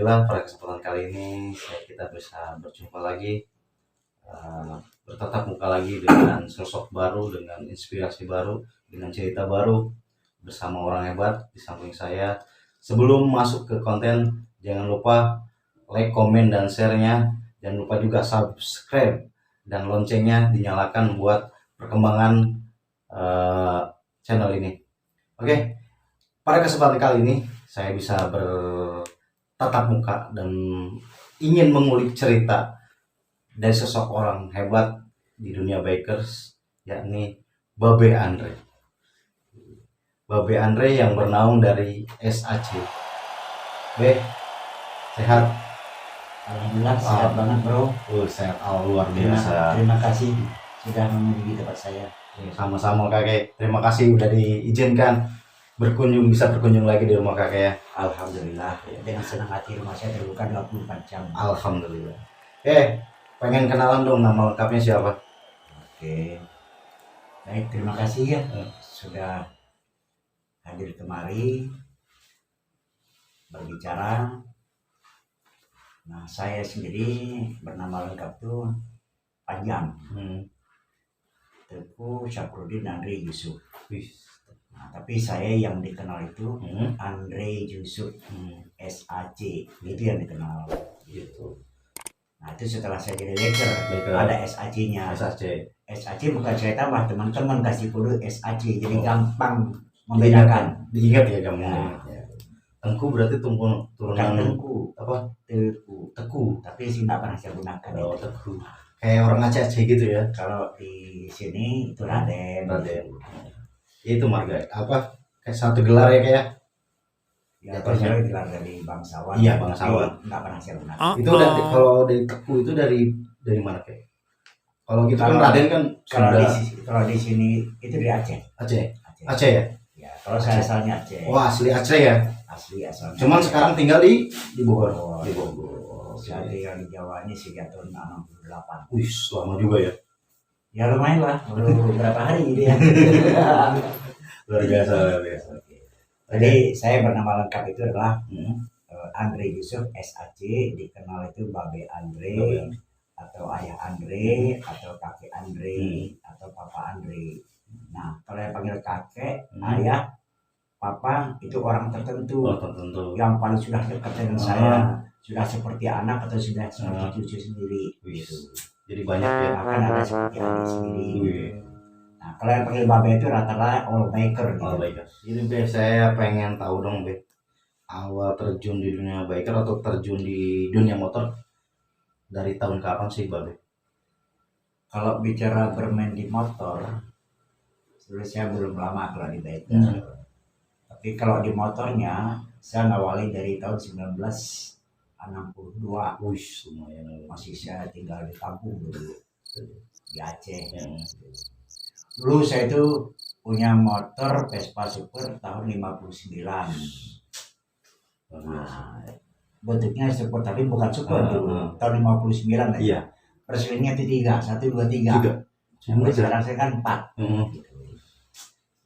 Alhamdulillah pada kesempatan kali ini kita bisa berjumpa lagi, bertatap muka lagi dengan sosok baru, dengan inspirasi baru, dengan cerita baru bersama orang hebat di samping saya. Sebelum masuk ke konten, jangan lupa like, komen, dan share-nya. Jangan lupa juga subscribe dan loncengnya dinyalakan buat perkembangan channel ini. Oke, pada kesempatan kali ini saya bisa bertatap muka dan ingin mengulik cerita dari sosok orang hebat di dunia bikers, yakni Babe Andre. Babe Andre yang bernaung dari SAC. Sehat? Alhamdulillah sehat banget bro. Sehat luar biasa. Terima kasih sudah mengunjungi tempat saya. Sama-sama kakek. Terima kasih udah diizinkan bisa berkunjung lagi di rumah kakek ya. Alhamdulillah dengan senang hati rumah saya terbuka 24 jam. Alhamdulillah. Pengen kenalan dong, nama lengkapnya siapa? Oke. Baik, terima kasih ya sudah hadir kemari berbicara. Nah, saya sendiri bernama lengkap tuh panjang. Teguh Syafruddin Andre Yusuf. Nah, tapi saya yang dikenal itu Andre Yusuf SAC, itu yang dikenal gitu. Nah, itu setelah saya jadi biker ada SAC-nya. SAC bukan saya tambah, teman-teman kasih dulu SAC, jadi gampang membedakan. Diingat ya kamu. Ya. Tengku berarti turunan Tengku. Apa? Teku. Tapi sih nggak pernah saya gunakan. Teku. Kayak orang Aceh gitu ya. Kalau di sini itu Raden. Itu marga apa? Kayak satu gelar ya kayak. Ya, saya gelar dari bangsawan. Iya, bangsawan. Nggak pernah saya gunakan. Itu kalau dari Teku itu dari mana kayak? Kalau gitu kan Raden kan kalau di sini itu dari Aceh. Aceh ya? Ya, kalau saya asalnya Aceh. Wah, asli Aceh ya? Asli asalnya. Cuman sekarang tinggal di Bogor. Di Bogor. Saya tinggal di Jawa ini sejak tahun 68. Wih, lama juga ya? Ya lumayan lah, baru berapa hari gitu ya. Luar biasa. Jadi saya bernama lengkap itu adalah Andre Yusuf SAC, dikenal itu Babe Andre, atau Ayah Andre, atau Kakek Andre, atau Papa Andre. Nah, kalau yang panggil kakek, ayah, papa itu orang tertentu, yang paling sudah dekat dengan saya, sudah seperti anak atau sudah seperti cucu sendiri. Gitu. Jadi banyak ya. Akan ada seperti adik sendiri. Nah, kalau yang panggil Babe itu rata-rata all biker. Jadi saya pengen tahu dong awal terjun di dunia biker atau terjun di dunia motor dari tahun kapan sih Babe? Kalau bicara bermain di motor, sebenarnya saya belum lama kalau di biker. Tapi kalau di motornya, saya ngawali dari tahun 1962. Wih, lumayan. Masih saya tinggal di kampung dulu, di Aceh. Dulu saya itu punya motor Vespa Super tahun 59. Nah, bentuknya super tapi bukan super dulu. Tahun 59 aja. Iya. Perselinnya itu 3, 1, 2, 3. Sekarang saya kan 4. Gitu.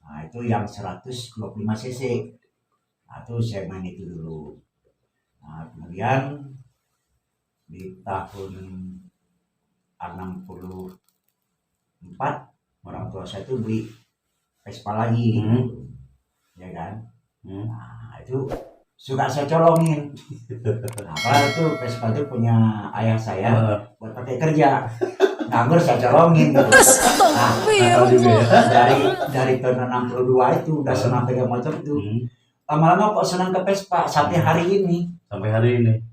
Nah, itu yang 125 cc. Nah, itu saya main itu dulu. Nah, kemudian di tahun 64 orang tua saya itu beli Vespa lagi, ya kan? Nah, itu suka saya colongin. Nah, kalau itu Vespa itu punya ayah saya buat pakai kerja. Nganggur saya colongin. Gitu. Nah, dari tahun 62 itu udah senang pegang motor itu. Lama-lama kok senang ke Vespa sampai hari ini.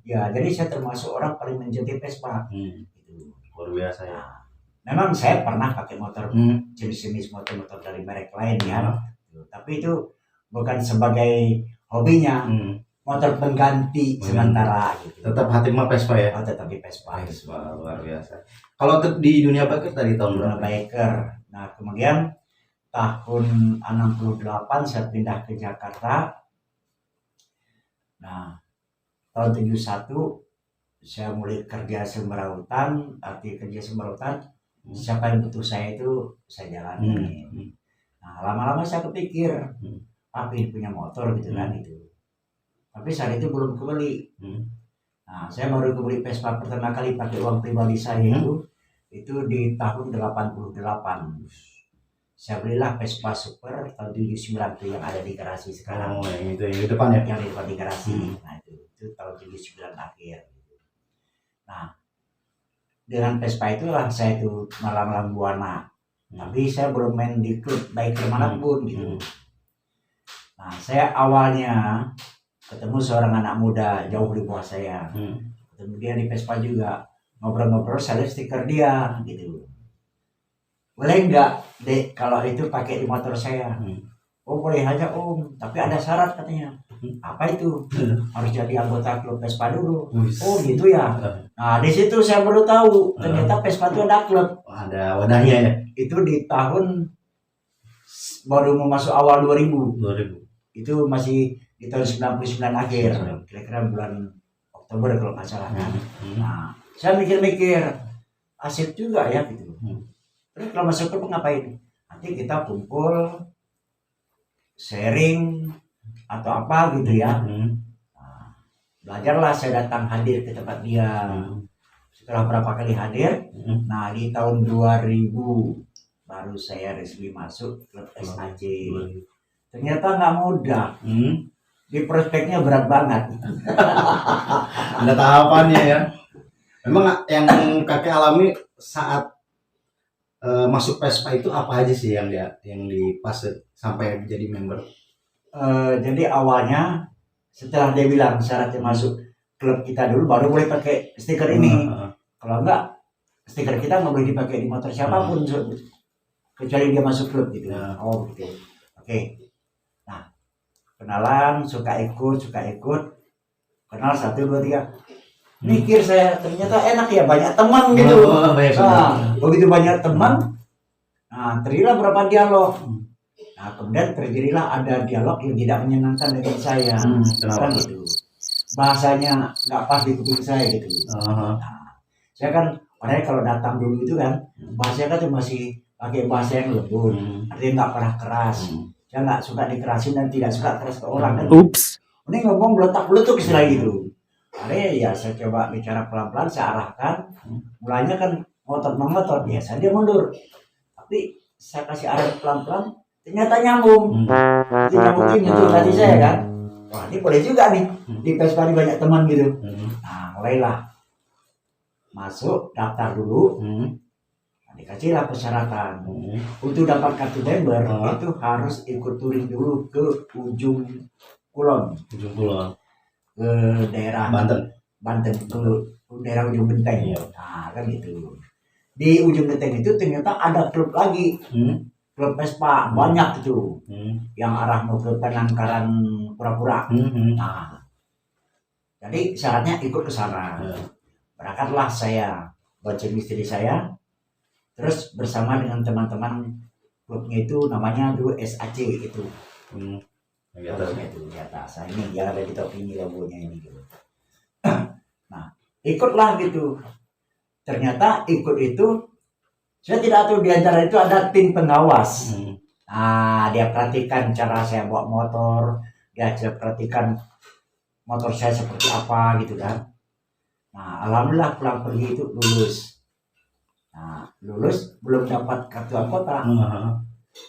Ya, jadi saya termasuk orang paling mencintai Vespa. Gitu. Luar biasa ya. Nah, memang saya pernah pakai motor jenis-jenis motor-motor dari merek lain ya. Tapi itu bukan sebagai hobinya. Motor pengganti sementara gitu. Tetap hati mah Vespa ya? Oh, tetap di Vespa. Luar biasa. Kalau di dunia biker dari tahun berapa? Biker. Nah, kemudian tahun 68 saya pindah ke Jakarta. Nah, tahun 71 saya mulai kerja semberautan. Arti kerja semberautan, siapa yang butuh saya itu saya jalani. Nah, lama-lama saya kepikir, papi punya motor gitu kan itu. Tapi saat itu belum kebeli. Nah, saya baru beli Vespa pertama kali pakai uang pribadi saya itu di tahun 88. Saya belilah Vespa Super tahun 79 tuh yang ada di garasi sekarang. Oh, yang itu yang di depan ya. Yang di depan di garasi. Nah, itu tahun 79 akhir. Nah, dengan Vespa itulah saya itu malam-malam buana. Tapi saya belum main di klub baik kemanapun gitu. Nah, saya awalnya ketemu seorang anak muda jauh di bawah saya. Ketemu dia di Vespa juga. Ngobrol-ngobrol, saya lihat stiker dia gitu. Boleh nggak, Dek, kalau itu pakai di motor saya? Oh, boleh aja Om, tapi ada syarat katanya. Apa itu? Harus jadi anggota klub Vespa dulu. Oh gitu ya. Nah, di situ saya baru tahu ternyata Vespa itu ada klub. Ada wadahnya ya. Itu di tahun baru mau masuk awal 2000. Itu masih di tahun 99 akhir. Kira-kira bulan Oktober kalau nggak salah kan. Nah, saya mikir-mikir asik juga ya gitu. Terus kalau masuk klub ngapain? Nanti kita kumpul, sharing atau apa gitu ya. Nah, belajarlah saya datang hadir ke tempat dia. Setelah berapa kali hadir, nah di tahun 2000 baru saya resmi masuk klub SAC. Ternyata nggak mudah. Di prospeknya berat banget. Ada tahapannya ya. Memang yang kakek alami saat masuk Vespa itu apa aja sih yang di fase sampai jadi member? Jadi awalnya setelah dia bilang syaratnya masuk klub kita dulu baru boleh pakai stiker ini. Kalau enggak stiker kita nggak boleh dipakai di motor siapapun kecuali dia masuk klub gitu. Oh gitu. Oke. Nah, kenalan, suka ikut, kenal 1, 2, 3. Mikir saya ternyata enak ya, banyak teman gitu. Nah, begitu banyak teman, nah terjadilah beberapa dialog. Nah, kemudian terjadilah ada dialog yang tidak menyenangkan dengan saya. Kan gitu. Bahasanya nggak pas di kuping saya gitu. Nah, saya kan orangnya kalau datang dulu itu kan bahasanya kan masih pakai bahasa yang lembut, artinya nggak pernah keras. Saya nggak suka dikerasin dan tidak suka keras ke orang kan. Ini ngomong beletak-beletuk istilah gitu. Akhirnya ya saya coba bicara pelan-pelan, saya arahkan. Mulanya kan ngotot biasa dia mundur. Tapi saya kasih arah pelan-pelan, ternyata nyambung. Itu nyambungin nyentuh hati saya kan. Wah ini boleh juga nih di Vespa banyak teman gitu. Nah mulailah masuk daftar dulu. Nah, dikasihlah persyaratan. Untuk dapat kartu member itu harus ikut touring dulu ke ujung kulon. Ke daerah Banten ke daerah ujung Genteng. Nah kan gitu. Di ujung Genteng itu ternyata ada klub lagi, klub Vespa banyak itu, yang arah mau ke Penangkaran Pura-Pura. Nah, jadi syaratnya ikut ke sana. Berangkatlah saya bonceng istri saya, terus bersama dengan teman-teman klubnya itu namanya dulu SAC itu. Di atas ini yang ada di topi ini logonya ini gitu. Nah ikutlah gitu. Ternyata ikut itu saya tidak tahu di antara itu ada tim pengawas. Nah dia perhatikan cara saya bawa motor, dia perhatikan motor saya seperti apa gitu kan. Nah alhamdulillah pulang pergi itu lulus. Nah lulus belum dapat kartu anggota.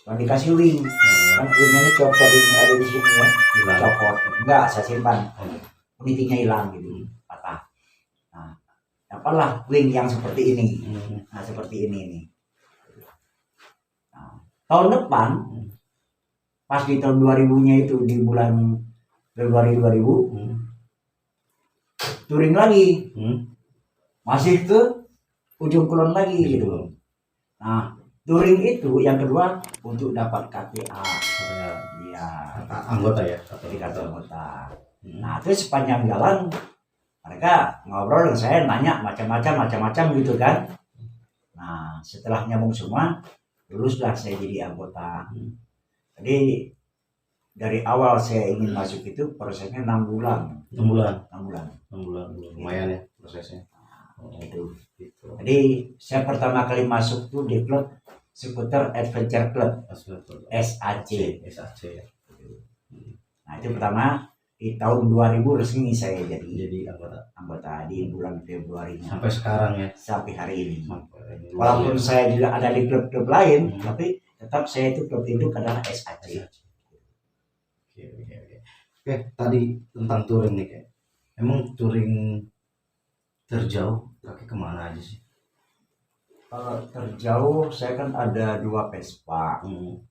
Kalau dikasih wing, kan wingnya ini copot ini ada di sini ya, copot. Enggak, saya simpan. Unitinya hilang gitu, patah. Nah, dapatlah wing yang seperti ini. Nah, seperti ini nih. Nah, tahun depan, pas di tahun 2000-nya itu di bulan Februari 2000, touring lagi, masih ke ujung kulon lagi gitu. Nah touring itu yang kedua untuk dapat KTA, ya anggota ya, jadi kartu anggota. Nah terus sepanjang jalan mereka ngobrol dengan saya, nanya macam-macam gitu kan. Nah setelah nyambung semua, luluslah saya jadi anggota. Jadi dari awal saya ingin masuk itu prosesnya 6 bulan. 6 bulan. Lumayan ya prosesnya. Itu. Jadi saya pertama kali masuk tuh di klub Skuter Adventure Club SAC. Nah itu pertama di tahun 2000 resmi saya jadi anggota anggota di bulan Februari sampai sekarang ya. sampai hari ini. Sampai Walaupun saya juga ada di klub-klub lain, Hmm. tapi tetap saya itu klub induk adalah SAC. Oke, tadi tentang touring nih kayak. Emang touring terjauh kaki kemana aja sih? Kalau terjauh saya kan ada 2 Vespa. Hmm.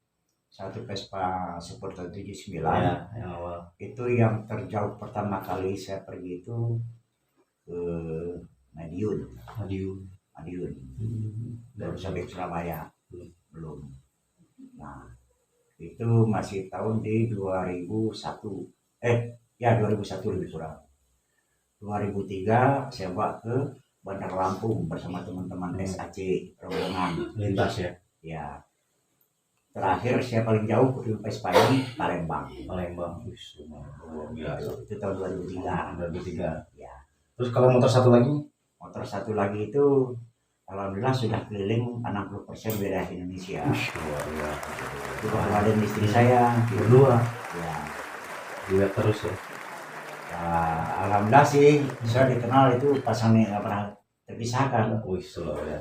Satu Vespa Sporter 79. Ya, yang awal. Itu yang terjauh pertama kali saya pergi itu ke Madiun. Madiun. Baru sampai Surabaya. Belum. Nah, itu masih tahun di 2001. 2001 lebih kurang. 2003 saya bawa ke Bandar Lampung bersama teman-teman SAC rombongan Lintas ya. ya. Terakhir saya paling jauh ke Vespa ini Palembang. Biasa. Itu tahun 2003. Ya. Terus kalau motor satu lagi? Motor satu lagi itu alhamdulillah sudah keliling 60% wilayah Indonesia. Itu berdua dengan istri saya. Berdua. Ya. Lihat terus ya. Alhamdulillah sih saya dikenal itu pasangan yang nggak pernah terpisahkan.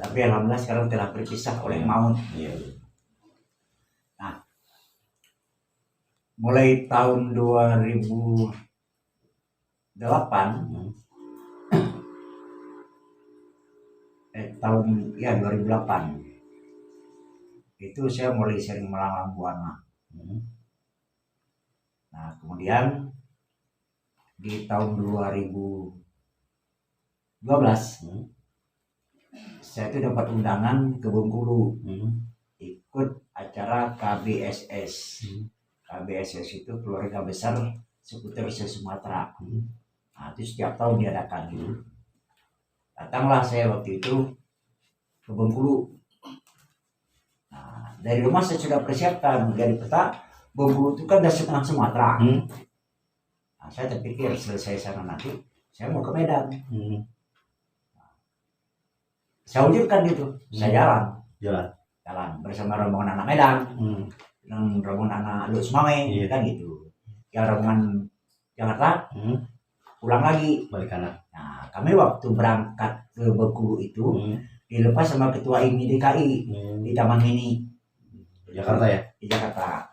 Tapi alhamdulillah sekarang telah berpisah oleh maut. Iya. Nah, mulai tahun 2008 2008 itu saya mulai sering melanglang buana. Nah, kemudian di tahun 2012 saya itu dapat undangan ke Bengkulu ikut acara KBSS. KBSS itu keluarga besar skuter se-Sumatera. Nah, itu setiap tahun diadakan gitu. Datanglah saya waktu itu ke Bengkulu. Nah, dari rumah saya sudah persiapkan dari peta. Bengkulu itu kan dari setengah Sumatera. Nah, saya terpikir selesai sana nanti saya mau ke Medan. Saya wujudkan gitu. Saya jalan bersama rombongan anak Medan, dengan rombongan anak Lu Semame, kan gitu. Yang rombongan Jakarta pulang lagi balik kanan. Nah, kami waktu berangkat ke Bengkulu itu dilepas sama ketua IMI DKI di Taman Mini Jakarta ya? Di Jakarta.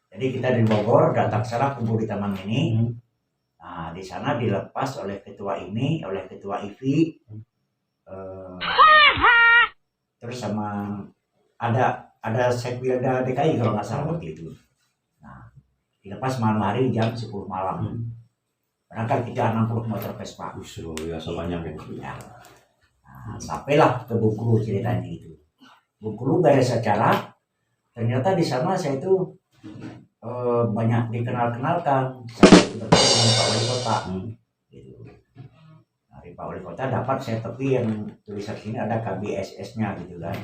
Jadi kita di Bogor datang sana kumpul di Taman Mini. Nah, di sana dilepas oleh ketua IMI, oleh ketua IVI, terus sama ada Sekwilda DKI kalau nggak salah waktu itu. Nah, dilepas malam hari jam 10 malam. Berangkat kita 60 motor Vespa. Biasa banyak ya. Nah, sampailah ke Bengkulu ceritanya itu. Bengkulu beres acara, ternyata di sana saya itu banyak dikenalkan. Saya itu bertemu dengan Pak Wali Kota. Gitu. Dari Pak Wali Kota dapat saya tapi yang tulisan sini ada KBSS-nya gitu kan.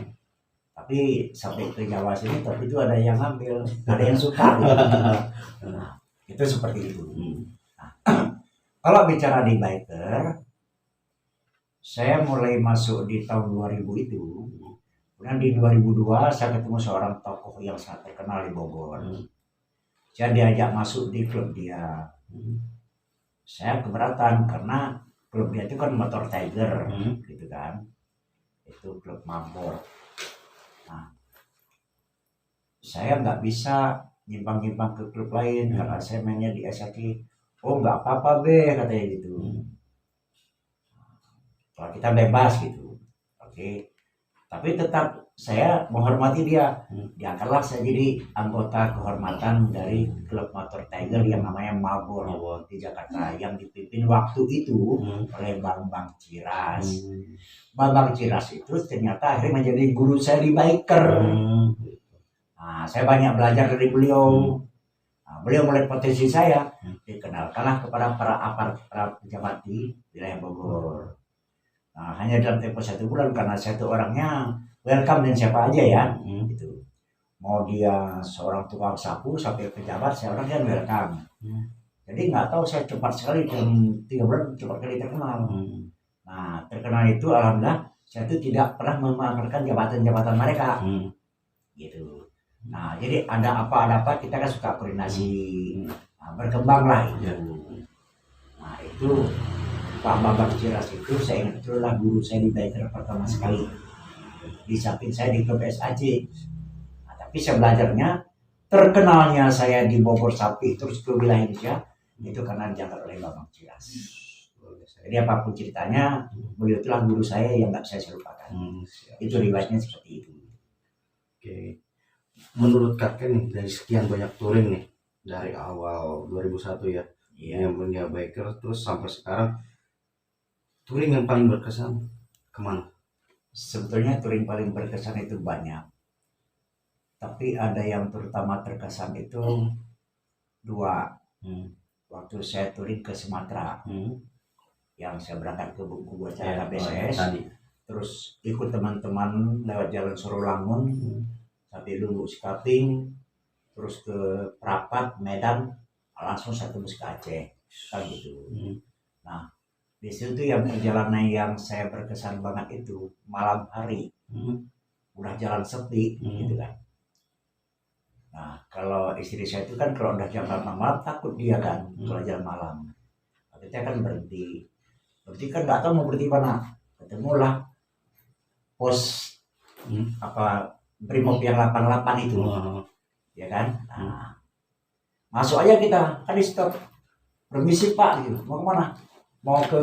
Tapi sampai ke Jawa sini tapi itu ada yang ngambil, ada yang suka. Gitu. Nah, itu seperti itu. Kalau bicara di biker, saya mulai masuk di tahun 2000 itu. Kemudian di 2002 saya ketemu seorang tokoh yang sangat terkenal di Bogor. Saya diajak masuk di klub dia. Saya keberatan karena klub dia itu kan motor Tiger, gitu kan. Itu klub Mambor. Nah, saya nggak bisa nyimpang-nyimpang ke klub lain karena saya mainnya di SAK. Oh nggak apa-apa be katanya gitu. Kalau kita bebas gitu, oke. Tapi tetap saya menghormati dia. Diangkatlah saya jadi anggota kehormatan dari klub motor Tiger yang namanya Mabor di Jakarta yang dipimpin waktu itu oleh Bambang Ciras. Bambang Ciras itu ternyata akhirnya menjadi guru saya di biker. Nah, saya banyak belajar dari beliau. Nah, beliau melihat potensi saya, dikenalkanlah kepada para pejabat di wilayah Bogor. Nah, hanya dalam tempo 1 bulan karena saya itu orangnya welcome dan siapa aja ya, gitu. Mau dia seorang tukang sapu sampai pejabat, saya orangnya welcome. Jadi nggak tahu saya cepat sekali dalam 3 bulan cepat sekali terkenal. Nah, terkenal itu alhamdulillah saya itu tidak pernah memanfaatkan jabatan-jabatan mereka, gitu. Nah, jadi ada apa kita kan suka koordinasi, nah, berkembang lah itu. itu Pak Bambang Ciras itu saya ingat itulah guru saya di Biker pertama sekali. Di samping saya di klub SAJ. Nah, tapi saya belajarnya terkenalnya saya di Bogor Sapi terus ke wilayah Indonesia itu karena diangkat oleh Bambang Ciras. Jadi apapun ceritanya, beliau itulah guru saya yang nggak saya lupakan. Itu riwayatnya seperti itu. Oke. Menurut kakek nih dari sekian banyak touring nih dari awal 2001 ya, Iya. yang punya biker terus sampai sekarang, touring yang paling berkesan kemana? Sebetulnya touring paling berkesan itu banyak. Tapi ada yang terutama terkesan itu dua. Waktu saya touring ke Sumatera, yang saya berangkat ke Bengkulu acara KBSS, tadi. terus ikut teman-teman lewat jalan Sorolangun, sampai dulu Skaping, terus ke Prapat, Medan, langsung saya tembus ke Aceh, kan gitu. Nah, di situ yang perjalanan yang saya berkesan banget itu malam hari, udah jalan sepi, gitu kan. Nah, kalau istri saya itu kan kalau udah jam 8 malam takut dia kan, kalau jalan malam. Kita kan berhenti kan nggak tahu mau berhenti mana. Ketemulah pos apa Brimob yang 88 itu, ya kan. Nah, masuk aja kita, kan di stop. Permisi Pak, gitu. Mau kemana? Mau ke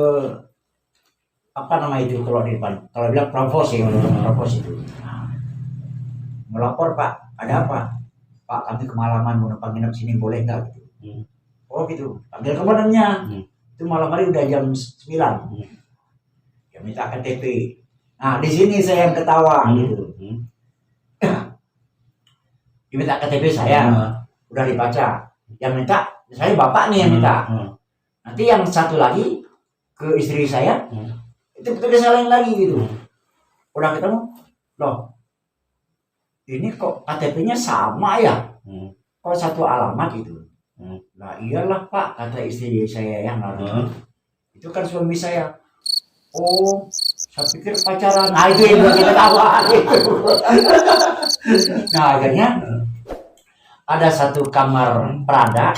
apa nama itu kalau di depan? Kalau bilang provos ya, provos itu. Nah, melapor Pak, ada apa? Pak, kami kemalaman mau numpang nginep sini boleh nggak gitu? Oh gitu, panggil komandannya. Itu malam hari udah jam 9. Ya minta KTP. Nah di sini saya yang ketawa gitu. Diminta KTP saya, udah dibaca. Yang minta saya bapak nih yang minta. Nanti yang satu lagi ke istri saya, itu petugas lain lagi gitu. Udah ketemu, loh ini kok KTP-nya sama ya? Kok satu alamat itu? Nah iyalah Pak, kata istri saya yang lalu. Itu kan suami saya. Oh, saya pikir pacaran. Nah itu yang kita tawa. Nah akhirnya ada satu kamar Prada,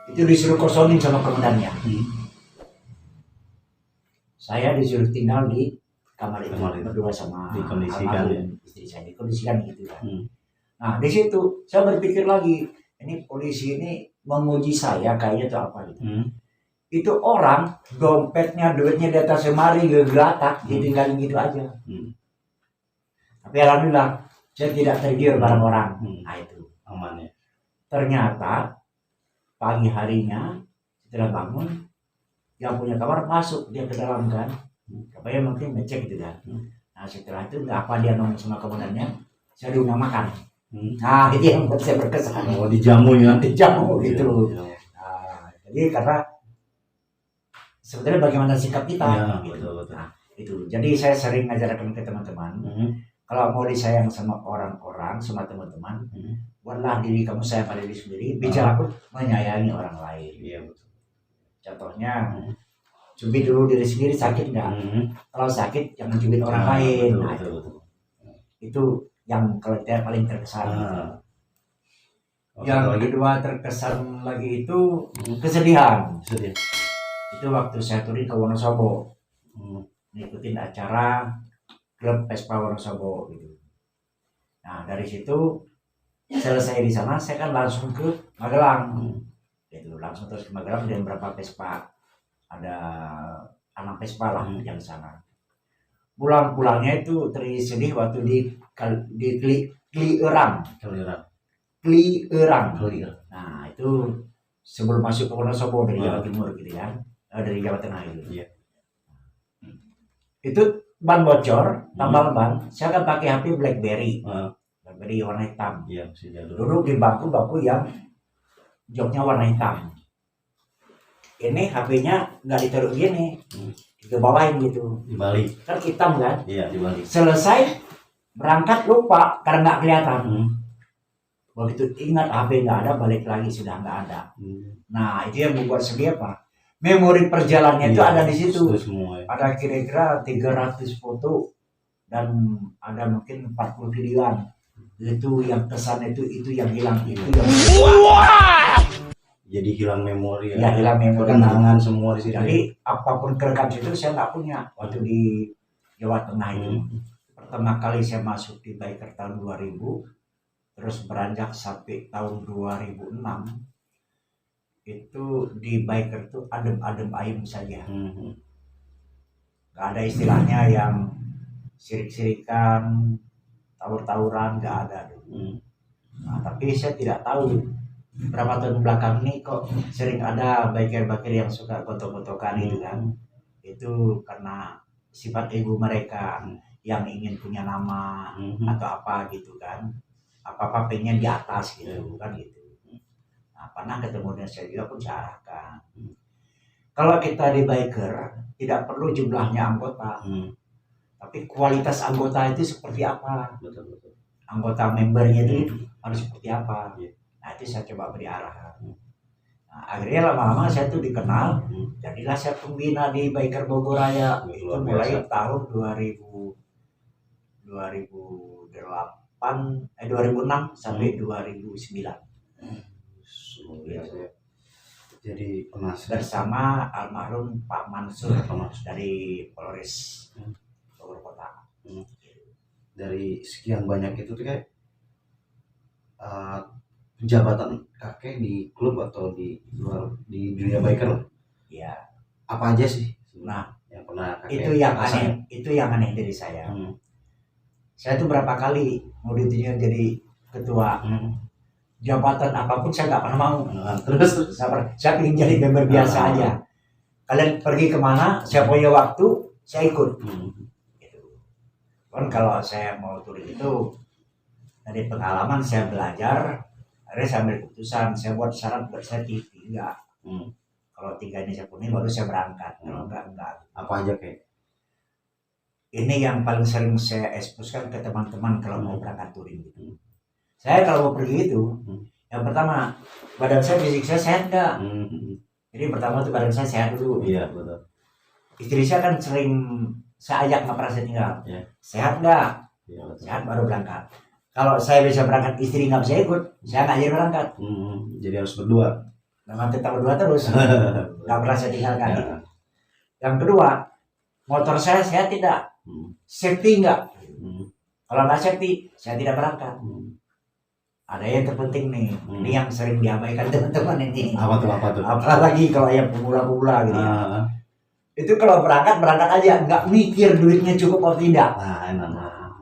itu disuruh kosongin sama komandannya. Saya disuruh tinggal di kamar itu berdua sama dikondisikan ya. Istri saya, dikondisikan gitu kan. Nah di situ saya berpikir lagi, ini polisi ini menguji saya kayaknya atau apa gitu. Itu orang dompetnya duitnya di atas lemari gegelatak ditinggalin gitu aja. Tapi alhamdulillah saya tidak tergiur barang orang. Nah itu aman ya. Ternyata pagi harinya setelah bangun yang punya kamar masuk dia ke dalam kan. Katanya mungkin ngecek gitu kan. Nah setelah itu nggak apa dia ngomong sama komandannya, saya diundang makan. Nah itu yang buat saya berkesan. Oh dijamu ya. Dijamu gitu. Nah, jadi karena sebetulnya bagaimana sikap kita ya, gitu. betul. Nah, itu. Jadi saya sering ngajarkan ke teman-teman, kalau mau disayang sama orang-orang, sama teman-teman, buatlah diri kamu sayang pada diri sendiri, bicara pun menyayangi orang lain. Iya betul. Contohnya, cubit dulu diri sendiri, sakit nggak? Kalau sakit jangan cubit orang lain. Betul, nah, betul. itu yang kalau kita paling terkesan. Oh, Yang kedua terkesan lagi itu kesedihan. Sedih. Itu waktu saya touring ke Wonosobo, ngikutin acara klub Vespa Wonosobo gitu. Nah dari situ selesai di sana saya kan langsung ke Magelang, gitu langsung terus ke Magelang dan berapa Vespa, ada 6 Vespa lah yang sana. Pulang-pulangnya itu tersedih waktu di Klierang. Nah itu sebelum masuk ke Wonosobo dari Jawa Timur gitu kan, dari Jawa Tengah itu. Iya. Itu ban bocor, tambal ban. Saya kan pakai HP BlackBerry, BlackBerry warna hitam. Iya, Duduk di bangku yang joknya warna hitam. Ini HP-nya nggak ditaruh gini, dibawain gitu. Dibalik. Kan hitam kan? Iya, dibalik. Selesai berangkat lupa karena nggak kelihatan. Begitu ingat HP nggak ada, balik lagi sudah nggak ada. Nah itu yang membuat sedih apa? Memori perjalanannya itu ada di situ. Semua, ya. Ada kira-kira 300 foto dan ada mungkin 40 videoan. Itu yang kesan itu yang hilang itu yang Jadi hilang memori Ya hilang memori. kenangan semua di sini. Jadi apapun kerekam situ saya nggak punya waktu di Jawa Tengah itu. Pertama kali saya masuk di biker tahun 2000, terus beranjak sampai tahun 2006 itu di biker itu adem-adem ayem saja. Nggak ada istilahnya yang sirik-sirikan, tawur-tawuran, nggak ada. Nah, tapi saya tidak tahu berapa tahun belakang ini kok sering ada biker-biker yang suka gotok-gotokan itu kan. Itu karena sifat ego mereka yang ingin punya nama atau apa gitu kan. Apa-apa pengen di atas gitu kan gitu. Nah, pernah ketemu dengan saya juga pun saya arahkan. Kalau kita di biker tidak perlu jumlahnya anggota, tapi kualitas anggota itu seperti apa? Betul. Anggota membernya itu harus seperti apa? Nah, itu saya coba beri arahan. Nah, akhirnya lama-lama saya tuh dikenal, jadilah saya pembina di Biker Bogor Raya. Itu mulai tahun 2006 sampai 2009. Jadi penasaran Bersama almarhum Pak Mansur dari Polres Bogor Kota. Dari sekian banyak itu tuh kayak jabatan kakek di klub atau di luar di dunia biker lah. Ya. Apa aja sih? Nah, yang pernah kakek itu yang aneh. Itu yang aneh dari saya. Saya tuh berapa kali mau ditunjuk jadi ketua. Jabatan apapun saya nggak pernah mau. Terus saya ingin jadi member biasa aja. Kalian pergi kemana, saya punya waktu, saya ikut. Gitu. Kan kalau saya mau turun itu dari pengalaman saya belajar, akhirnya saya ambil keputusan, saya buat syarat buat saya TV enggak. Kalau 3 ini saya punya baru saya berangkat. Kalau enggak. Apa aja kayak? Ini yang paling sering saya eksposkan ke teman-teman kalau mau berangkat touring gitu. Saya kalau mau pergi itu, yang pertama badan saya fisik saya sehat enggak? Jadi pertama itu badan saya sehat dulu. Iya betul. Istri saya kan sering saya ajak nggak pernah saya tinggal. Sehat enggak? Iya, Sehat baru berangkat. Kalau saya bisa berangkat, istri nggak bisa ikut, saya nggak jadi berangkat. Jadi harus berdua. Memang tetap berdua terus, nggak pernah saya tinggalkan. Yang kedua, motor saya tidak safety nggak. Kalau nggak safety, saya tidak berangkat. Ada yang terpenting nih, ini yang sering diabaikan teman-teman ini. Apa tuh? Apalagi kalau yang pemula-pemula gitu. Itu kalau berangkat aja, nggak mikir duitnya cukup atau tidak.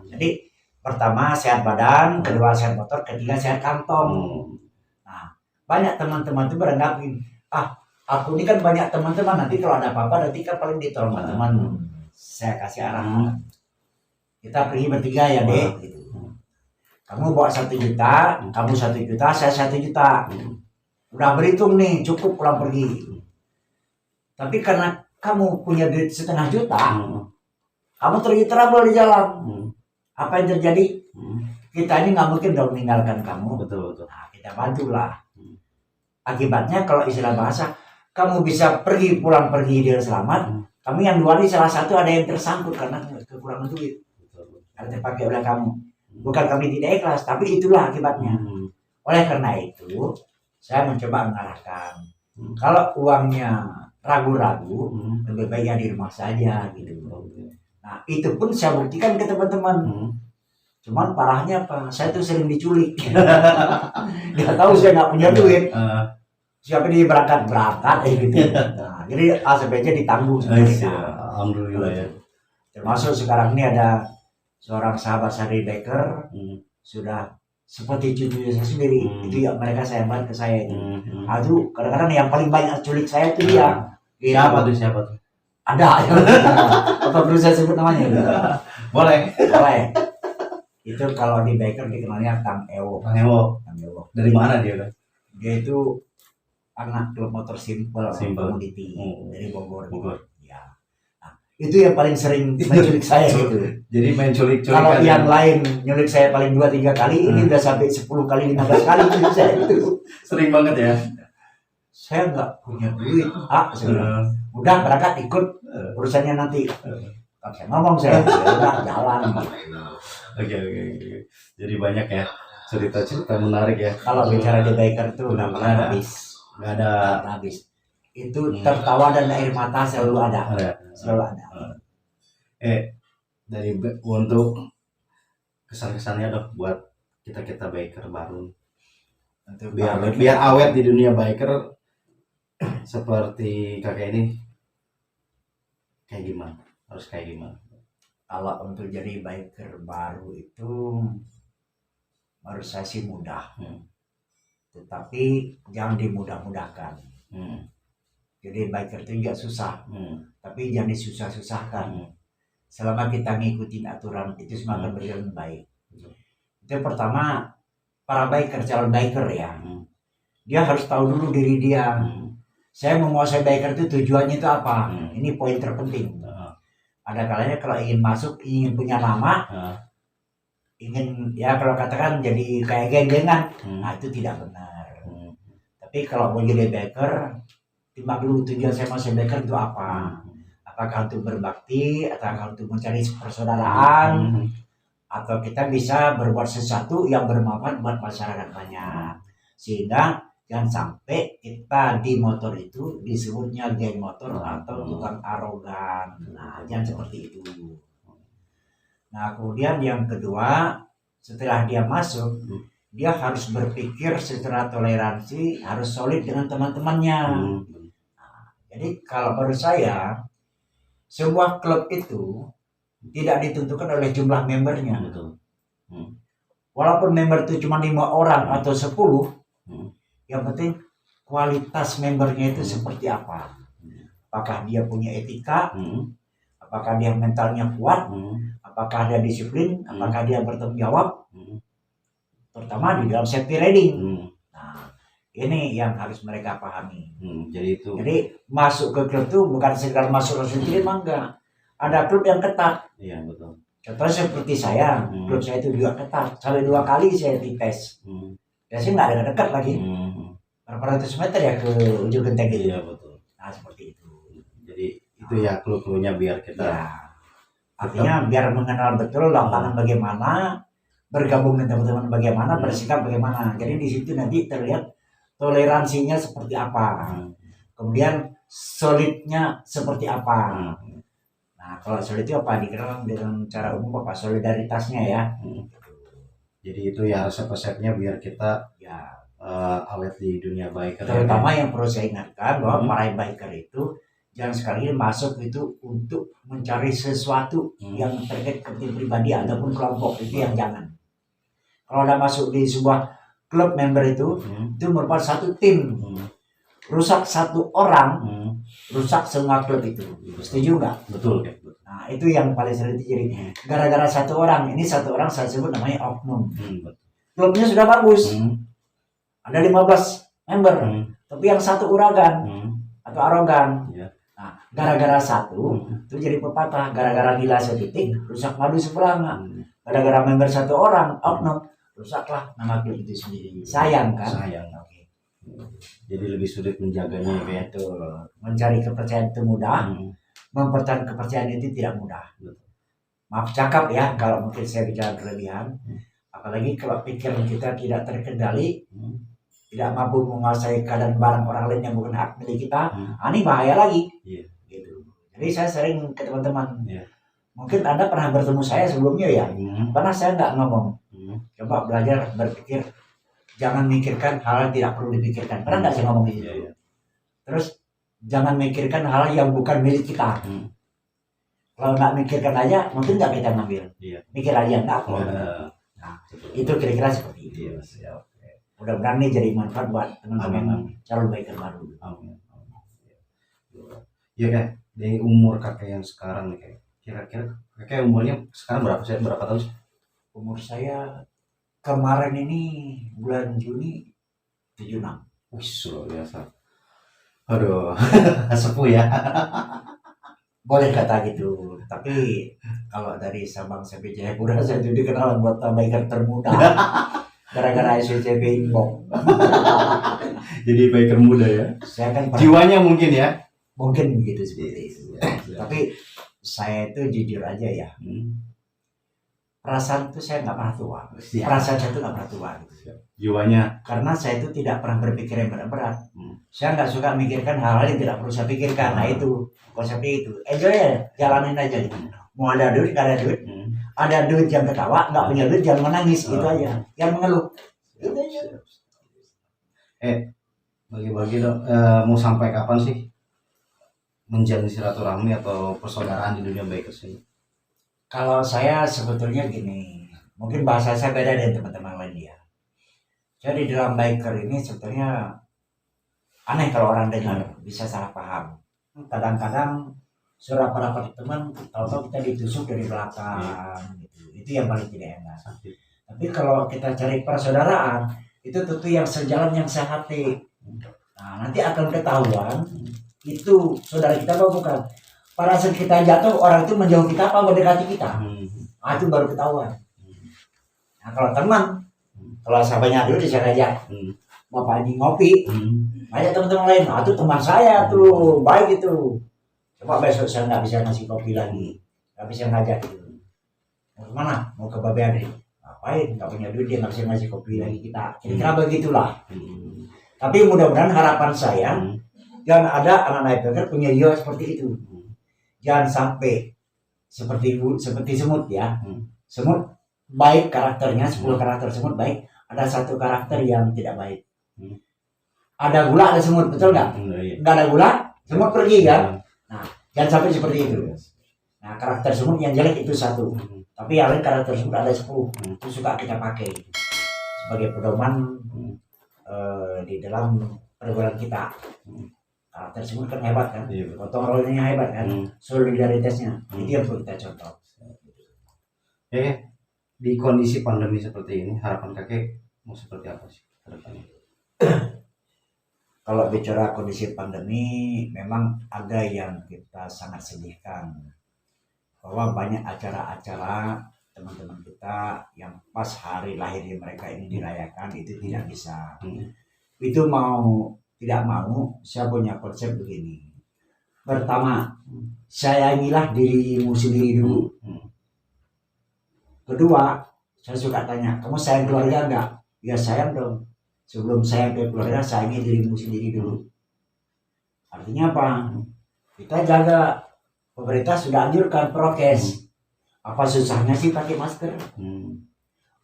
Jadi pertama sehat badan, kedua sehat motor, ketiga sehat kantong. Nah, banyak teman-teman itu beranggapin, aku ini kan banyak teman-teman, nanti kalau ada apa-apa nanti kan paling ditolong teman. Saya kasih arahan, kita pergi bertiga ya dek. Gitu. Kamu bawa 1 juta, kamu 1 juta, saya 1 juta. Udah berhitung nih, cukup pulang pergi. Tapi karena kamu punya duit 1,5 juta, kamu trouble di jalan. Apa yang terjadi? Kita ini nggak mungkin dong meninggalkan kamu. Betul. Nah, kita bantulah. Akibatnya kalau istilah bahasa, kamu bisa pulang pergi dengan selamat. Kami yang 2 ini salah satu ada yang tersangkut karena kekurangan duit. Karena terpakai oleh kamu. Bukan kami tidak ikhlas, tapi itulah akibatnya. Oleh karena itu, saya mencoba mengarahkan. Kalau uangnya ragu-ragu, lebih baik ya di rumah saja gitu. Nah, itu pun saya buktikan ke teman-teman. Cuman parahnya apa? Saya tuh sering diculik. Gak tahu saya nggak punya duit. Siapa dia berangkat gitu. Nah, jadi ACBC ditanggung sebenarnya. Alhamdulillah ya. Termasuk sekarang ini ada seorang sahabat saya di Biker, sudah seperti cucu saya sendiri. Itu yang mereka sayangkan ke saya itu. Aduh, kadang-kadang yang paling banyak culik saya itu dia. Siapa tuh? Ada. Apa perlu saya sebut namanya? Boleh. Itu kalau di Biker dikenalnya Kang Ewo. Dari mana dia? Dia itu anak klub motor simple. Komoditi dari Bogor. Ya. Nah, itu yang paling sering menculik saya gitu. Jadi main culik-culik. Kalau yang lain nyulik saya paling 2-3 kali, ini udah sampai 10 kali 15 kali nyulik saya itu. Sering banget ya. Saya nggak punya duit. Udah berangkat ikut urusannya nanti. Saya ngomong saya udah jalan. Oke. Jadi banyak ya cerita-cerita menarik ya. Kalau bicara di Biker tuh nggak pernah habis. nggak ada. Habis itu tertawa dan air mata selalu ada. Selalu ada. Untuk kesan-kesannya dok buat kita biker baru Untuk biar awet di dunia biker seperti kakek ini, kayak gimana, harus kayak gimana? Kalau untuk jadi biker baru itu menurut saya sih mudah, tetapi jangan dimudah-mudahkan. Jadi biker itu juga susah, tapi jangan disusah-susahkan. Selama kita ngikutin aturan itu semua akan berjalan baik. Itu pertama, para biker, calon biker ya, dia harus tahu dulu diri dia. Saya menguasai biker itu tujuannya itu apa? Ini poin terpenting. Ada kalanya kalau ingin masuk, ingin punya nama, ingin ya kalau katakan jadi kayak geng-gengan, nah itu tidak benar. Tapi kalau mau jadi biker, timbang dulu tujuan saya masuk biker itu apa? Apakah untuk berbakti, atau untuk mencari persaudaraan, atau kita bisa berbuat sesuatu yang bermanfaat buat masyarakat banyak. Sehingga jangan sampai kita di motor itu disebutnya geng motor atau tukang arogan. Nah, jangan seperti itu. Nah, kemudian yang kedua, setelah dia masuk, dia harus berpikir secara toleransi, harus solid dengan teman-temannya. Nah, jadi kalau menurut saya, sebuah klub itu tidak ditentukan oleh jumlah membernya. Walaupun member itu cuma 5 orang atau 10, yang penting kualitas membernya itu seperti apa. Apakah dia punya etika, apakah dia mentalnya kuat, apakah dia disiplin, apakah dia bertanggung jawab, terutama di dalam safety riding. Nah, ini yang harus mereka pahami. Jadi masuk ke klub itu bukan sekedar masuk sendiri, enggak. Ada klub yang ketat. Iya betul. Contohnya seperti saya, klub saya itu juga ketat. Sampai 2 kali saya dites. Dan saya nggak ada dekat lagi. Berapa ratus meter ya ke ujung genteng itu. Iya betul. Nah seperti itu. Jadi itu ya klub-klubnya biar kita. Ya. Artinya biar mengenal betul lapangan bagaimana, bergabung dengan teman-teman bagaimana, bersikap bagaimana. Jadi di situ nanti terlihat toleransinya seperti apa. Kemudian solidnya seperti apa. Nah, kalau solid itu apa dikenal dengan cara umum apa? Solidaritasnya ya. Jadi itu ya resep-resepnya biar kita ya awet di dunia biker. Terutama yang perlu saya ingatkan bahwa para biker itu jangan sekali masuk itu untuk mencari sesuatu yang terkait kepentingan pribadi ataupun kelompok, itu yang jangan. Kalau Anda masuk di sebuah klub member itu merupakan satu tim. Rusak satu orang, rusak semua klub itu. Setuju nggak? Betul. Nah, itu yang paling sering terjadi. Gara-gara satu orang, ini satu orang saya sebut namanya oknum. Klubnya sudah bagus. Ada 15 member, tapi yang satu uragan atau arogan. Nah, gara-gara satu itu jadi pepatah. Gara-gara gila setitik, rusak madu sepulangan. Gara-gara member satu orang, oknum, rusaklah nama klub itu sendiri. Sayang kan? Sayang. Jadi lebih sulit menjaganya ya. Betul. Mencari kepercayaan itu mudah, mempertahankan kepercayaan itu tidak mudah. Maaf cakap ya kalau mungkin saya bicara berlebihan. Apalagi kalau pikiran kita tidak terkendali, tidak mampu menguasai keadaan barang orang lain yang bukan hak milik kita, ini bahaya lagi. Gitu. Jadi saya sering ke teman-teman. Mungkin Anda pernah bertemu saya sebelumnya ya. Pernah saya nggak ngomong. Coba belajar berpikir. Jangan mikirkan hal yang tidak perlu dipikirkan. Pernah nggak saya ngomong gitu? Terus jangan mikirkan hal yang bukan milik kita. Kalau nggak mikirkan aja, mungkin nggak kita ngambil. Mikir aja nggak apa. Nah, itu kira-kira seperti itu. Mudah-mudahan ini jadi manfaat buat teman-teman calon biker baru. Iya kan? Dari umur kakek yang sekarang nih, kira-kira kakek umurnya sekarang berapa tahun sih? Umur saya kemarin ini bulan Juni 76. Luar biasa. Aduh, sepuh ya. Boleh kata gitu. Tapi kalau dari Sabang sampai Jayapura saya itu dikenal buat biker termuda. Gara-gara SCCP Inbox. Jadi biker muda ya. Saya kan jiwanya mungkin ya. Mungkin begitu seperti itu. Tapi saya itu jujur aja ya. perasaan itu saya nggak pernah tua. Siap. Perasaan saya itu nggak pernah tua. Gitu. Jiwanya. Karena saya itu tidak pernah berpikir yang berat-berat. Saya nggak suka memikirkan hal-hal yang tidak perlu saya pikirkan. Nah itu konsepnya itu. Enjoy ya, jalanin aja gitu. Mau ada duit, nggak ada duit. Ada duit jangan ketawa, nggak punya duit jangan menangis. Itu aja. Yang mengeluh. Itu aja. Bagi-bagi dong, mau sampai kapan sih menjalin silaturahmi atau persaudaraan di dunia bikers ini? Kalau saya sebetulnya gini, mungkin bahasa saya beda dari teman-teman lain dia. Jadi dalam biker ini sebetulnya aneh kalau orang dengar, bisa salah paham. Kadang-kadang suara para teman, tahu-tahu kita ditusuk dari belakang, gitu. Itu yang paling tidak enak. Tapi kalau kita cari persaudaraan, itu tentu yang sejalan yang sehati. Nah, nanti akan ketahuan itu saudara kita apa bukan. Pada saat kita jatuh, orang itu menjauh kita apa mendekati kita. Nah, itu baru ketahuan. Nah, kalau teman, kalau sahabatnya dulu bisa ngajak, Bapak ini ngopi, ngajak teman-teman lain. Nah, itu teman saya tuh, baik itu. Coba besok saya nggak bisa ngasih kopi lagi, nggak bisa ngajak itu. Mau kemana? Mau ke Babe Adri. Ngapain? Nggak punya duit, dia nggak bisa ngasih kopi lagi kita. Kira-kira begitulah. Tapi mudah-mudahan harapan saya, jangan ada anak-anak biker punya jiwa seperti itu. Jangan sampai seperti semut ya. Semut baik karakternya, 10 karakter semut baik, ada satu karakter yang tidak baik. Ada gula ada semut, betul nggak? Nggak ada gula, semut pergi kan? Nah, jangan sampai seperti itu. Nah, karakter semut yang jelek itu satu. Tapi yang lain karakter semut ada 10. Itu suka kita pakai sebagai pedoman di dalam pergaulan kita. Karakter semut kan hebat kan, gotong royongnya hebat kan, solidaritasnya, itu yang perlu kita contoh. Di kondisi pandemi seperti ini, harapan kakek mau seperti apa sih ke depannya? Kalau bicara kondisi pandemi, memang ada yang kita sangat sedihkan, bahwa banyak acara-acara teman-teman kita yang pas hari lahir mereka ini dirayakan itu tidak bisa. Itu mau tidak mau, saya punya konsep begini. Pertama, sayangilah dirimu sendiri dulu. Kedua, saya suka tanya, kamu sayang keluarga enggak? Ya sayang dong. Sebelum sayang ke keluarga, sayangi dirimu sendiri dulu. Artinya apa? Kita jaga, pemerintah sudah anjurkan prokes. Apa susahnya sih pakai masker?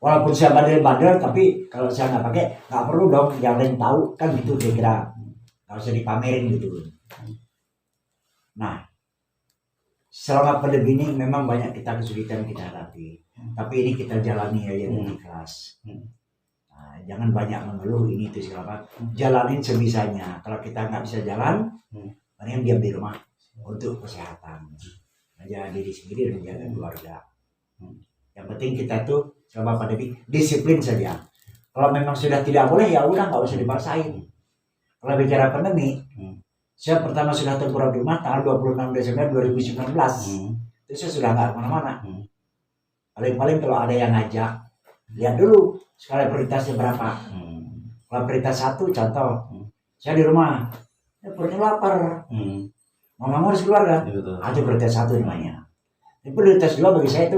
Walaupun saya bandel-bandel, tapi kalau saya nggak pakai, nggak perlu dong yang lain tahu, kan gitu kira-kira. Nggak usah dipamerin gitu. Nah, selama pandemi ini memang banyak kita kesulitan kita hadapi. Tapi ini kita jalani aja dengan ikhlas. Nah, jangan banyak mengeluh ini itu segala macam. Jalanin sebisanya. Kalau kita nggak bisa jalan, mendingan diam di rumah untuk kesehatan. Menjaga diri sendiri dan menjaga keluarga. Yang penting kita tuh selama pandemi disiplin saja. Kalau memang sudah tidak boleh ya udah nggak usah dipaksain. Kalau bicara pandemi, saya pertama sudah tengkurap di rumah tanggal 26 Desember 2019. Itu saya sudah nggak kemana-mana. Paling-paling kalau ada yang ngajak, lihat dulu skala prioritasnya berapa. Kalau prioritas 1 contoh, saya di rumah, perutnya lapar, mau harus keluar kan? Itu prioritas 1 namanya. Tapi prioritas 2 bagi saya itu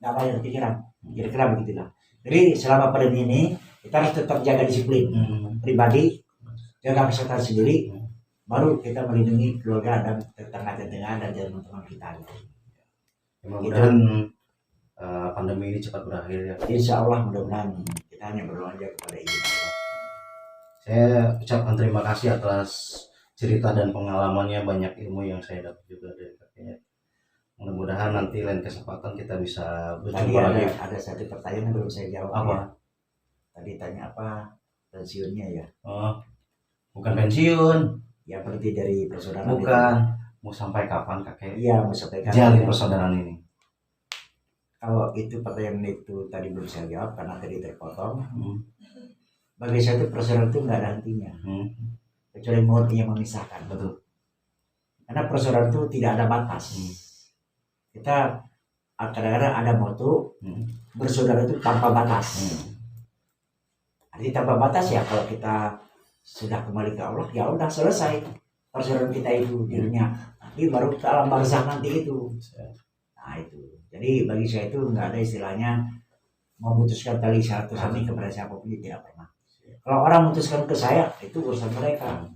nggak banyak pikiran. Kira-kira begitulah. Jadi selama pandemi ini kita harus tetap jaga disiplin pribadi, jaga kesehatan sendiri, baru kita melindungi keluarga dan tetangga-tetangga dan teman-teman kita. Mudah-mudahan pandemi ini cepat berakhir ya. Insya Allah mudah-mudahan kita hanya berdoa aja kepada Allah. Saya ucapkan terima kasih atas cerita dan pengalamannya, banyak ilmu yang saya dapat juga dari kakeknya. Mudah-mudahan nanti lain kesempatan kita bisa Tadi berjumpa lagi. ada satu pertanyaan yang belum saya jawab. Apa? Ya. Tadi tanya apa pensiunnya ya? Oh, bukan pensiun. Ya berarti dari persaudaraan. Bukan. Mau sampai kapan kakek? Iya, mau sampai kapan? Jalin persaudaraan ini. Kalau itu pertanyaan itu tadi belum saya jawab karena tadi terpotong. Bagi saya itu persaudaraan itu nggak ada hentinya. Kecuali maut yang memisahkan. Betul. Karena persaudaraan itu tidak ada batas. Kita kadang-kadang ada moto bersaudara itu tanpa batas. Arti tanpa batas ya kalau kita sudah kembali ke Allah ya udah selesai persaudaraan kita itu di dunia. Tapi baru ke alam barzakh nanti itu. Nah itu. Jadi bagi saya itu nggak ada istilahnya memutuskan tali silaturahmi kepada siapapun, tidak pernah. Kalau orang memutuskan ke saya itu urusan mereka.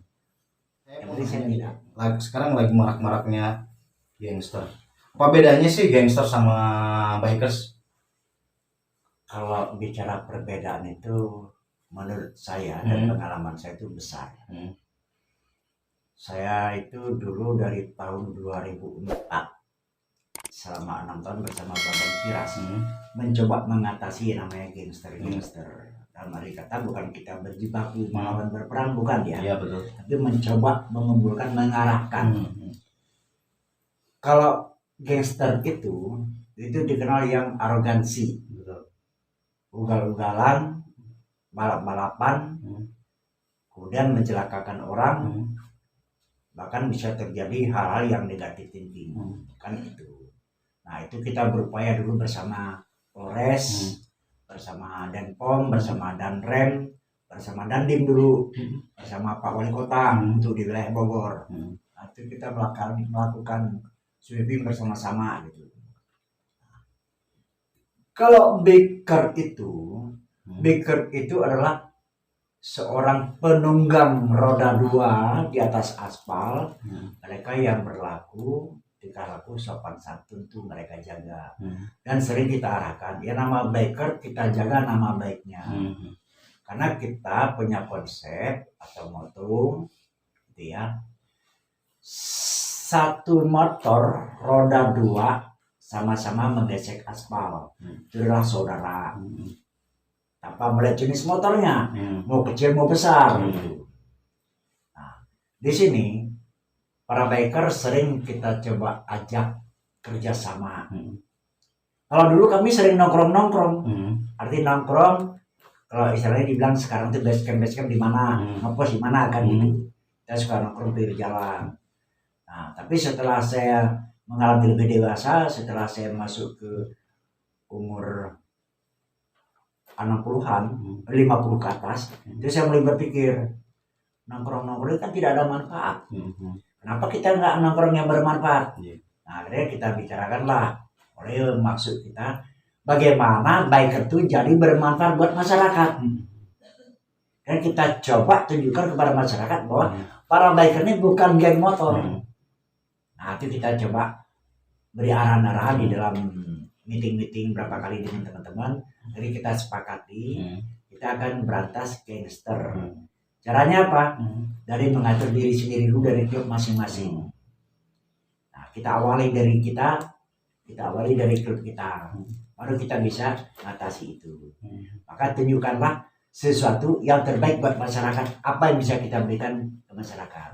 Yang penting saya tidak. Sekarang lagi marak-maraknya gangster. Apa bedanya sih gangster sama bikers? Kalau bicara perbedaan itu menurut saya dan pengalaman saya itu besar. Saya itu dulu dari tahun 2004 selama 6 tahun bersama Babang Kiras mencoba mengatasi namanya gangster. Dalam arti kata bukan kita berjibaku melawan berperang, bukan ya. Iya betul. Tapi mencoba mengumpulkan, mengarahkan. Kalau gangster itu dikenal yang arogansi, ugal-ugalan, balap-balapan, kemudian mencelakakan orang, bahkan bisa terjadi hal-hal yang negatif thinking, kan itu. Nah itu kita berupaya dulu bersama Polres, bersama Denpom, bersama Danrem, bersama Dandim dulu, bersama Pak Wali Kota untuk di wilayah Bogor. Nah, itu kita melakukan sweeping bersama-sama gitu. Kalau biker itu adalah seorang penunggang roda 2 di atas aspal. Mereka yang berlaku tingkah laku sopan santun tuh mereka jaga. Dan sering kita arahkan, ya nama biker kita jaga nama baiknya. Karena kita punya konsep atau motto gitu ya. Satu motor roda 2 sama-sama menggesek aspal. Itu adalah saudara. Tanpa melihat jenis motornya, mau kecil mau besar. Nah, di sini para biker sering kita coba ajak kerjasama. Kalau dulu kami sering nongkrong, arti nongkrong. Kalau istilahnya dibilang sekarang itu base camp di mana, ngepos di mana kan gitu. Kita suka nongkrong di jalan. Nah, tapi setelah saya mengalami lebih dewasa, setelah saya masuk ke umur 60-an, 50 ke atas, itu saya mulai berpikir, nongkrong-nongkrong kan tidak ada manfaat. Kenapa kita nggak nongkrong yang bermanfaat? Nah, akhirnya kita bicarakanlah, oleh maksud kita, bagaimana biker itu jadi bermanfaat buat masyarakat. Dan kita coba tunjukkan kepada masyarakat bahwa para biker ini bukan geng motor. Nah, itu kita coba beri arahan-arahan di dalam meeting-meeting berapa kali dengan teman-teman. Jadi kita sepakati, kita akan berantas gangster. Caranya apa? Dari mengatur diri sendiri dulu dari klub masing-masing. Nah, kita awali dari klub kita. Baru kita bisa mengatasi itu. Maka tunjukkanlah sesuatu yang terbaik buat masyarakat. Apa yang bisa kita berikan ke masyarakat.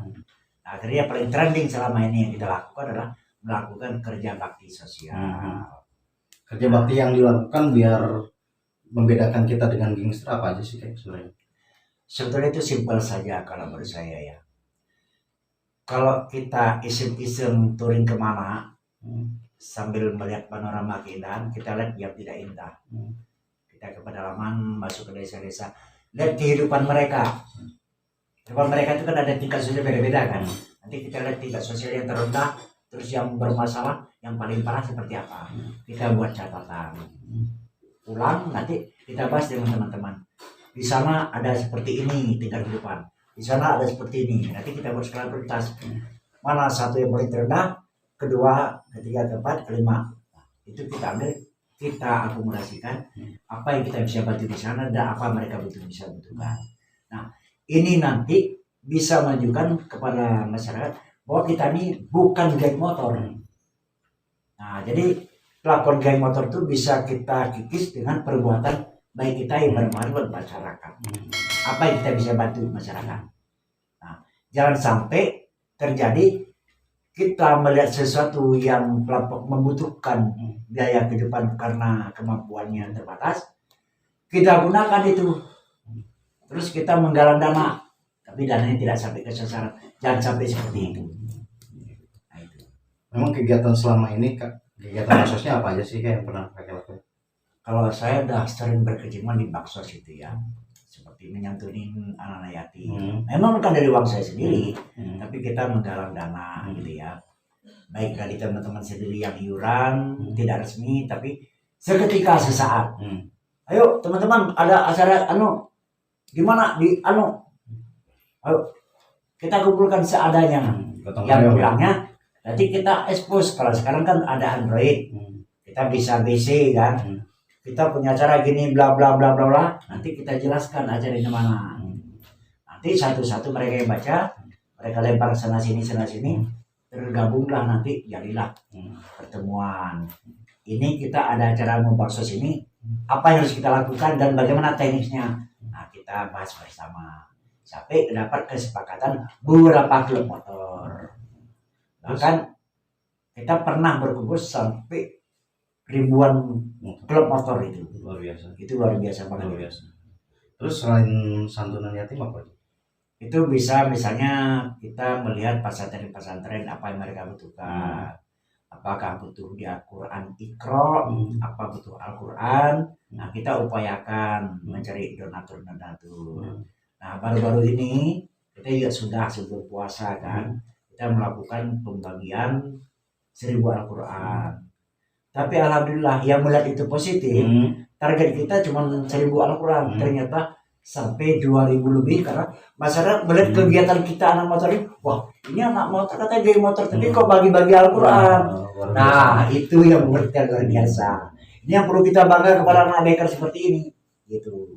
Nah, akhirnya paling trending selama ini yang kita lakukan adalah melakukan kerja bakti sosial. Kerja bakti yang dilakukan biar membedakan kita dengan gangster apa aja sih kayak sebenarnya? Sebetulnya itu simpel saja kalau menurut saya ya. Kalau kita iseng-iseng touring kemana sambil melihat panorama keindahan, kita lihat yang tidak indah. Kita ke pedalaman, masuk ke desa-desa, lihat kehidupan mereka. Kehidupan mereka itu kan ada tingkat sosial beda-beda kan. Nanti kita lihat tingkat sosial yang terendah, terus yang bermasalah, yang paling parah seperti apa. Kita buat catatan. Pulang nanti kita bahas dengan teman-teman. Di sana ada seperti ini tingkat kehidupan. Di sana ada seperti ini. Nanti kita buat skala prioritas. Mana satu yang paling terendah, kedua, ketiga, keempat, kelima. Itu kita ambil, kita akumulasikan apa yang kita bisa bantu di sana dan apa mereka bisa butuhkan. Nah, ini nanti bisa menunjukkan kepada masyarakat bahwa kita ini bukan geng motor. Nah, jadi pelakon geng motor itu bisa kita kikis dengan perbuatan baik kita yang bermanfaat buat masyarakat. Apa yang kita bisa bantu masyarakat. Nah, jangan sampai terjadi kita melihat sesuatu yang kelompok membutuhkan biaya kehidupan karena kemampuannya terbatas, kita gunakan itu. Terus kita menggalang dana, tapi dananya tidak sampai ke sasaran. Jangan sampai seperti itu. Nah, itu. Memang kegiatan selama ini, kegiatan sosnya apa aja sih kayak yang pernah kakek lakukan? Kalau saya udah sering berkecimpung di baksos itu ya, seperti menyantunin anak-anak yatim. Memang bukan dari uang saya sendiri, tapi kita menggalang dana gitu ya. baik dari teman-teman sendiri yang iuran tidak resmi, tapi seketika sesaat. Ayo teman-teman, ada acara gimana di ayo kita kumpulkan seadanya. Yang bilangnya nanti kita expose. Kalau sekarang kan ada Android, kita bisa BC kan, kita punya acara gini bla bla bla bla bla, nanti kita jelaskan acaranya mana. Nanti satu-satu mereka yang baca, mereka lempar sana sini, tergabunglah, nanti jadilah pertemuan. Ini kita ada acara membaksos ini, apa yang harus kita lakukan dan bagaimana teknisnya. Nah, kita bahas bersama sampai dapat kesepakatan beberapa klub motor. Bahkan kita pernah berkumpul sampai ribuan klub motor itu. Luar biasa. Itu luar biasa banget. Luar biasa. Terus selain santunan yatim apa? Itu bisa misalnya kita melihat pesantren apa yang mereka butuhkan. Apakah butuh di Al-Quran Iqra, apa butuh Al-Quran. Nah, kita upayakan mencari donatur. Nah, baru-baru ini kita juga sudah sebelum puasa kan, kita melakukan pembagian 1000 Al-Quran. Tapi alhamdulillah yang melihat itu positif. Target kita cuma 1000 Al-Quran, ternyata sampai 2000 lebih, karena masyarakat melihat kegiatan kita anak motor ini, wah ini anak motor katanya gaya motor, tapi kok bagi-bagi Al-Quran. Nah, itu yang menurut kita luar biasa. Ini yang perlu kita bangga kepada anak biker seperti ini, gitu.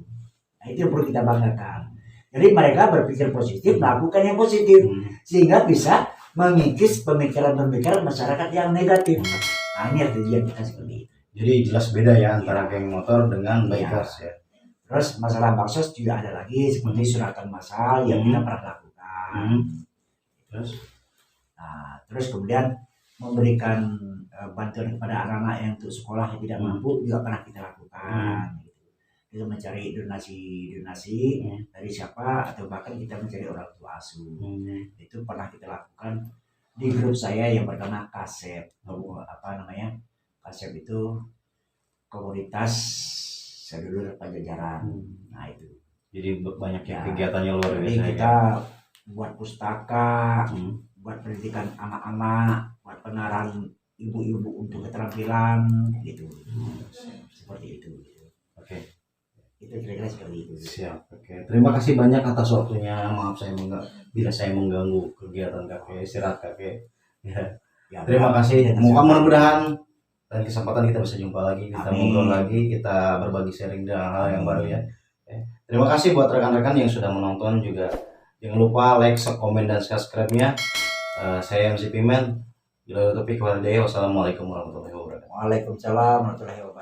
Nah, itu yang perlu kita banggakan. Jadi mereka berpikir positif, melakukan yang positif, sehingga bisa mengikis pemikiran-pemikiran masyarakat yang negatif. Nah, ini tujuan kita seperti itu. Jadi jelas beda ya antara geng motor dengan bikers ya. Terus masalah baksos juga ada lagi, seperti suratan massal yang kita pernah lakukan. Terus kemudian memberikan bantuan kepada anak-anak yang untuk sekolah yang tidak mampu juga pernah kita lakukan. Kita mencari donasi dari siapa, atau bahkan kita mencari orang tua asuh. Itu pernah kita lakukan di grup saya yang bernama Kasep. Kasep itu komunitas sedulur Pajajaran. Nah, itu. Jadi banyak ya kegiatannya luar biasa. Jadi kita buat pustaka, buat pendidikan anak-anak, buat pengarang ibu-ibu untuk keterampilan, gitu. Seperti itu. Oke. Itu kira-kira seperti itu. Siap. Oke. Terima kasih banyak atas waktunya. Maaf bila saya mengganggu kegiatan kakek, istirahat kakek. Ya. Terima kasih. Mudah-mudahan dan kesempatan kita bisa jumpa lagi, kita ngobrol lagi, kita berbagi sharing dan hal yang baru ya. Terima kasih buat rekan-rekan yang sudah menonton juga. Jangan lupa like, komen, dan subscribe-nya. Saya MC Pimen. Wassalamualaikum warahmatullahi wabarakatuh. Waalaikumsalam warahmatullahi wabarakatuh.